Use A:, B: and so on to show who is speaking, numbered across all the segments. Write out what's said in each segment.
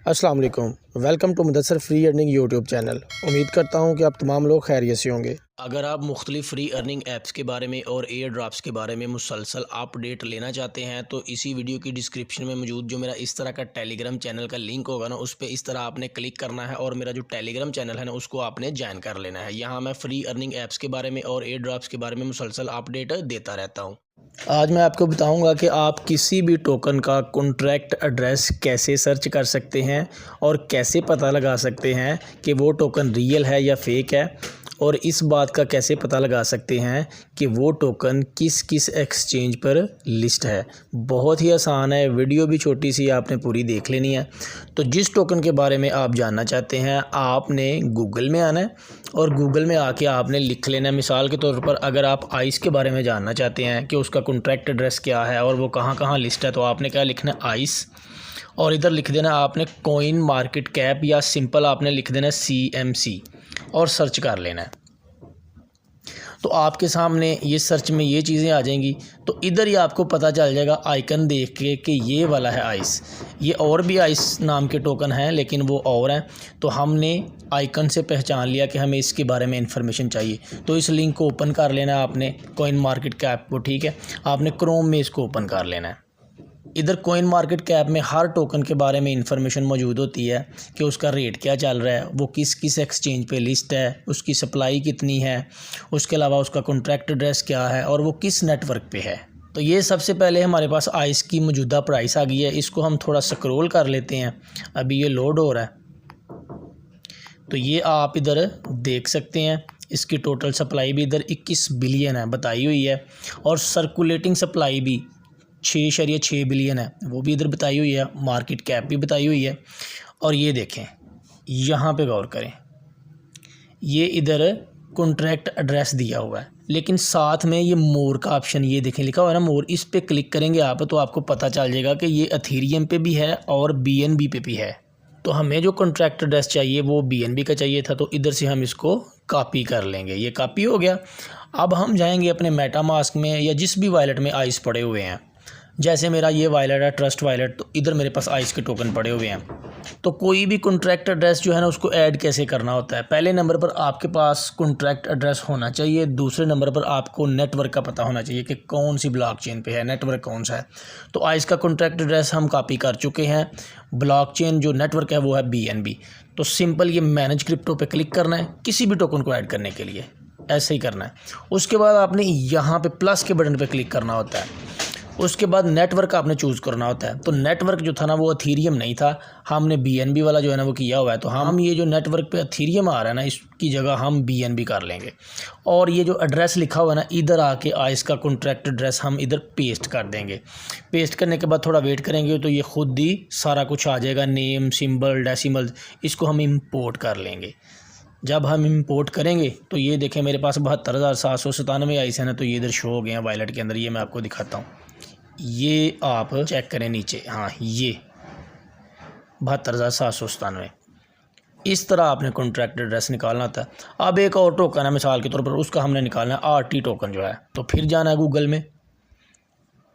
A: अस्सलाम वालेकुम। Welcome to Mudassar free earning YouTube channel. उम्मीद करता हूँ कि आप तमाम लोग खैरियत से होंगे। अगर आप मुख्तलिफ़ फ्री अर्निंग ऐप्स के बारे में और एयर ड्रॉप्स के बारे में मुसलसल अपडेट लेना चाहते हैं तो इसी वीडियो की डिस्क्रिप्शन में मौजूद जो मेरा इस तरह का टेलीग्राम चैनल का लिंक होगा ना, उस पर इस तरह आपने क्लिक करना है और मेरा जो टेलीग्राम चैनल है ना उसको आपने ज्वाइन कर लेना है। यहाँ मैं फ्री अर्निंग ऐप्स के बारे में और एयर ड्रॉप्स के बारे में मुसलसल अपडेट देता रहता हूँ। आज मैं आपको बताऊंगा कि आप किसी भी टोकन का कॉन्ट्रैक्ट एड्रेस कैसे सर्च कर सकते हैं और कैसे पता लगा सकते हैं कि वो टोकन रियल है या फेक है, और इस बात का कैसे पता लगा सकते हैं कि वो टोकन किस किस एक्सचेंज पर लिस्ट है। बहुत ही आसान है, वीडियो भी छोटी सी आपने पूरी देख लेनी है। तो जिस टोकन के बारे में आप जानना चाहते हैं आपने गूगल में आना है और गूगल में आके आपने लिख लेना है। मिसाल के तौर पर अगर आप आइस के बारे में जानना चाहते हैं कि उसका कॉन्ट्रैक्ट एड्रेस क्या है और वो कहाँ कहाँ लिस्ट है, तो आपने क्या लिखना है, आइस, और इधर लिख देना आपने कॉइन मार्केट कैप या सिंपल आपने लिख देना CMC और सर्च कर लेना है। तो आपके सामने ये सर्च में ये चीज़ें आ जाएंगी। तो इधर ही आपको पता चल जाएगा आइकन देख के कि ये वाला है आइस। ये और भी आइस नाम के टोकन हैं लेकिन वो और हैं। तो हमने आइकन से पहचान लिया कि हमें इसके बारे में इंफॉर्मेशन चाहिए। तो इस लिंक को ओपन कर लेना है आपने, कॉइन मार्केट कैप को, ठीक है। आपने क्रोम में इसको ओपन कर लेना है। इधर कॉइन मार्केट कैप में हर टोकन के बारे में इंफॉर्मेशन मौजूद होती है कि उसका रेट क्या चल रहा है, वो किस किस एक्सचेंज पे लिस्ट है, उसकी सप्लाई कितनी है, उसके अलावा उसका कॉन्ट्रैक्ट एड्रेस क्या है और वो किस नेटवर्क पे है। तो ये सबसे पहले हमारे पास आइस की मौजूदा प्राइस आ गई है। इसको हम थोड़ा स्क्रॉल कर लेते हैं, अभी ये लोड हो रहा है। तो ये आप इधर देख सकते हैं, इसकी टोटल सप्लाई भी इधर 21 बिलियन है बताई हुई है, और सर्कुलेटिंग सप्लाई भी 6.6 बिलियन है, वो भी इधर बताई हुई है। मार्केट कैप भी बताई हुई है। और ये देखें, यहाँ पे गौर करें, ये इधर कॉन्ट्रैक्ट एड्रेस दिया हुआ है, लेकिन साथ में ये मोर का ऑप्शन ये देखें लिखा हुआ है ना, मोर। इस पे क्लिक करेंगे आप तो आपको पता चल जाएगा कि ये एथेरियम पे भी है और BNB पे भी है। तो हमें जो कॉन्ट्रैक्ट एड्रेस चाहिए वो BNB का चाहिए था, तो इधर से हम इसको कॉपी कर लेंगे। ये कॉपी हो गया। अब हम जाएंगे अपने मेटामास्क में या जिस भी वॉलेट में आइस पड़े हुए हैं। जैसे मेरा ये वॉलेट है ट्रस्ट वॉलेट, तो इधर मेरे पास आइस के टोकन पड़े हुए हैं। तो कोई भी कॉन्ट्रैक्ट एड्रेस जो है ना उसको ऐड कैसे करना होता है। पहले नंबर पर आपके पास कॉन्ट्रैक्ट एड्रेस होना चाहिए। दूसरे नंबर पर आपको नेटवर्क का पता होना चाहिए कि कौन सी ब्लॉकचेन पे है, नेटवर्क कौन सा है। तो आइस का कॉन्ट्रैक्ट एड्रेस हम कॉपी कर चुके हैं। ब्लॉकचेन जो नेटवर्क है वो है BNB। तो सिंपल ये मैनेज क्रिप्टो पे क्लिक करना है किसी भी टोकन को ऐड करने के लिए, ऐसे ही करना है। उसके बाद आपने यहाँ पे प्लस के बटन पे क्लिक करना होता है। उसके बाद नेटवर्क आपने चूज़ करना होता है। तो नेटवर्क जो था ना वो एथेरियम नहीं था, हमने BNB वाला जो है ना वो किया हुआ है। तो हम ये जो नेटवर्क पे एथेरियम आ रहा है ना, इसकी जगह हम BNB कर लेंगे। और ये जो एड्रेस लिखा हुआ है ना, इधर आके आइस का कॉन्ट्रैक्ट एड्रेस हम इधर पेस्ट कर देंगे। पेस्ट करने के बाद थोड़ा वेट करेंगे तो ये खुद ही सारा कुछ आ जाएगा, नेम, सिंबल, डेसिमल। इसको हम इंपोर्ट कर लेंगे। जब हम इंपोर्ट करेंगे तो ये देखें मेरे पास 72,797 आइस है ना, तो ये इधर शो हो गए हैं वॉलेट के अंदर। ये मैं आपको दिखाता हूँ, ये आप चेक करें नीचे, हाँ ये 72,797। इस तरह आपने कॉन्ट्रैक्ट एड्रेस निकालना था। अब एक और टोकन है मिसाल के तौर पर, उसका हमने निकालना है RT टोकन जो है। तो फिर जाना है गूगल में,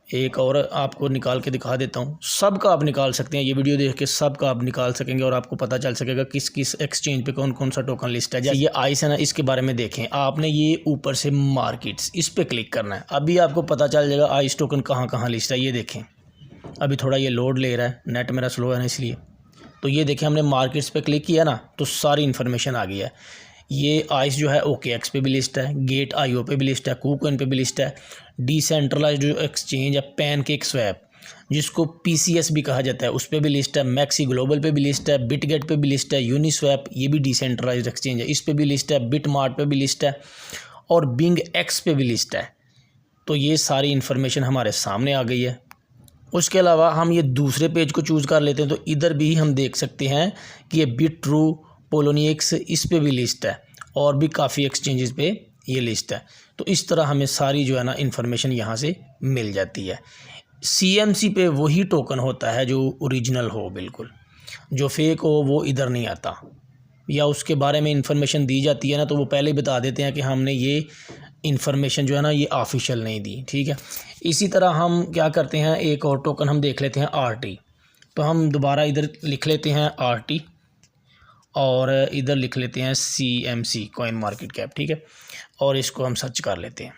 A: एक और आपको निकाल के दिखा देता हूँ। सब का आप निकाल सकते हैं, ये वीडियो देख के सब का आप निकाल सकेंगे और आपको पता चल सकेगा किस किस एक्सचेंज पे कौन कौन सा टोकन लिस्ट है। जैसे ये आइस है ना, इसके बारे में देखें आपने, ये ऊपर से मार्केट्स, इस पे क्लिक करना है। अभी आपको पता चल जाएगा आइस टोकन कहाँ कहाँ लिस्ट है। ये देखें, अभी थोड़ा ये लोड ले रहा है, नेट मेरा स्लो है ना इसलिए। तो ये देखें हमने मार्केट्स पे क्लिक किया ना, तो सारी इन्फॉर्मेशन आ गई है। ये आइस जो है OKX पे भी लिस्ट है, गेट IO पे भी लिस्ट है, KuCoin पे भी लिस्ट है। डिसेंट्रलाइज्ड जो एक्सचेंज है पैनकेक स्वैप, जिसको PCS भी कहा जाता है, उस पे भी लिस्ट है। मैक्सी ग्लोबल पे भी लिस्ट है, बिटगेट पे भी लिस्ट है। यूनिस्वैप, ये भी डिसेंट्रलाइज्ड एक्सचेंज है, इस पे भी लिस्ट है। बिटमार्ट पे भी लिस्ट है और BingX पे भी लिस्ट है। तो ये सारी इन्फॉर्मेशन हमारे सामने आ गई है। उसके अलावा हम ये दूसरे पेज को चूज़ कर लेते हैं, तो इधर भी हम देख सकते हैं कि ये Bitrue, Poloniex, इस पे भी लिस्ट है और भी काफ़ी एक्सचेंजेस पे ये लिस्ट है। तो इस तरह हमें सारी जो है ना इन्फॉर्मेशन यहाँ से मिल जाती है। CMC पे वही टोकन होता है जो ओरिजिनल हो, बिल्कुल जो फेक हो वो इधर नहीं आता, या उसके बारे में इंफॉर्मेशन दी जाती है ना तो वो पहले ही बता देते हैं कि हमने ये इन्फॉर्मेशन जो है ना ये ऑफिशियल नहीं दी, ठीक है। इसी तरह हम क्या करते हैं, एक और टोकन हम देख लेते हैं RT। तो हम दोबारा इधर लिख लेते हैं RT और इधर लिख लेते हैं CMC कॉइन मार्केट कैप, ठीक है, और इसको हम सर्च कर लेते हैं।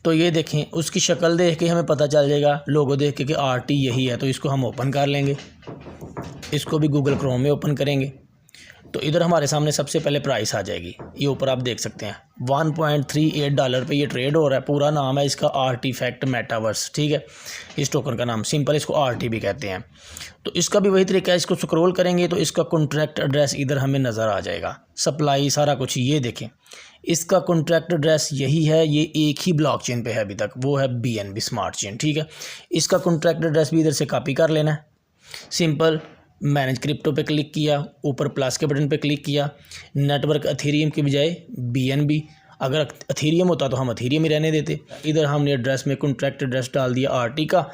A: तो ये देखें, उसकी शक्ल देख के हमें पता चल जाएगा, लोगो देख के कि RT यही है। तो इसको हम ओपन कर लेंगे, इसको भी गूगल क्रोम में ओपन करेंगे। तो इधर हमारे सामने सबसे पहले प्राइस आ जाएगी, ये ऊपर आप देख सकते हैं $1.38 पे ये ट्रेड हो रहा है। पूरा नाम है इसका आर्टिफैक्ट मेटावर्स, ठीक है, इस टोकन का नाम, सिंपल इसको RT भी कहते हैं। तो इसका भी वही तरीका है, इसको स्क्रॉल करेंगे तो इसका कॉन्ट्रैक्ट एड्रेस इधर हमें नज़र आ जाएगा, सप्लाई सारा कुछ। ये देखें, इसका कॉन्ट्रैक्ट एड्रेस यही है, ये एक ही ब्लॉकचेन पे है अभी तक, वो है BNB स्मार्ट चेन, ठीक है। इसका कॉन्ट्रैक्ट एड्रेस भी इधर से कॉपी कर लेना है, सिंपल मैनेज क्रिप्टो पे क्लिक किया, ऊपर प्लस के बटन पे क्लिक किया, नेटवर्क एथेरियम की बजाय BNB, अगर एथेरियम होता तो हम एथेरियम ही रहने देते। इधर हमने एड्रेस में कॉन्ट्रैक्ट एड्रेस डाल दिया RT का,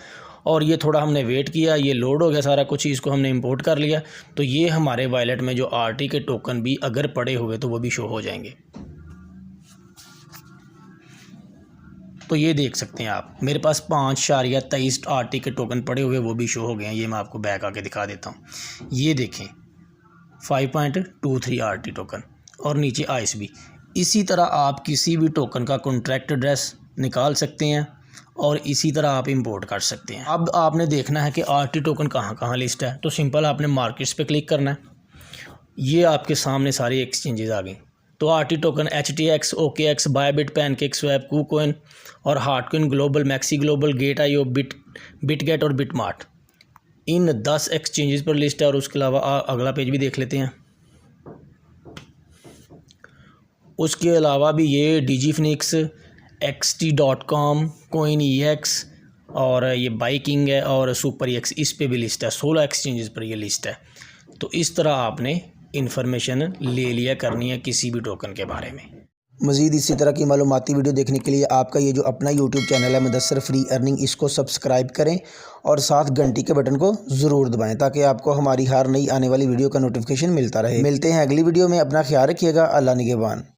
A: और ये थोड़ा हमने वेट किया, ये लोड हो गया सारा कुछ, इसको हमने इंपोर्ट कर लिया। तो ये हमारे वॉलेट में जो RT के टोकन भी अगर पड़े हुए तो वो भी शो हो जाएंगे। तो ये देख सकते हैं आप, मेरे पास 5.23 RT के टोकन पड़े हुए, वो भी शो हो गए हैं। ये मैं आपको बैक आके दिखा देता हूँ, ये देखें 5.23 RT टोकन, और नीचे आइस भी। इसी तरह आप किसी भी टोकन का कॉन्ट्रैक्ट एड्रेस निकाल सकते हैं और इसी तरह आप इंपोर्ट कर सकते हैं। अब आपने देखना है कि RT टोकन कहाँ कहाँ लिस्ट है। तो सिंपल आपने मार्केट्स पे क्लिक करना है, ये आपके सामने सारी एक्सचेंजेस आ गई। तो RT token HTX, OKX, Bybit, PancakeSwap, KuCoin और Hotcoin global, MEXC global, Gate.io, Bitget और बिटमार्ट, इन 10 एक्सचेंजेस पर लिस्ट है। और उसके अलावा अगला पेज भी देख लेते हैं। उसके अलावा भी ये DigiFinix, XT.com, CoinEX और ये बाइकिंग है और SuperEX, इस पे भी लिस्ट है। 16 एक्सचेंजेस पर ये लिस्ट है। तो इस तरह आपने इन्फॉर्मेशन ले लिया करनी है किसी भी टोकन के बारे में।
B: मज़ीद इसी तरह की मालूमाती वीडियो देखने के लिए आपका ये जो अपना YouTube चैनल है मुदस्सर फ्री अर्निंग, इसको सब्सक्राइब करें और साथ घंटी के बटन को ज़रूर दबाएं ताकि आपको हमारी हर नई आने वाली वीडियो का नोटिफिकेशन मिलता रहे। मिलते हैं अगली वीडियो में, अपना ख्याल रखिएगा। अल्लाह निगहबान।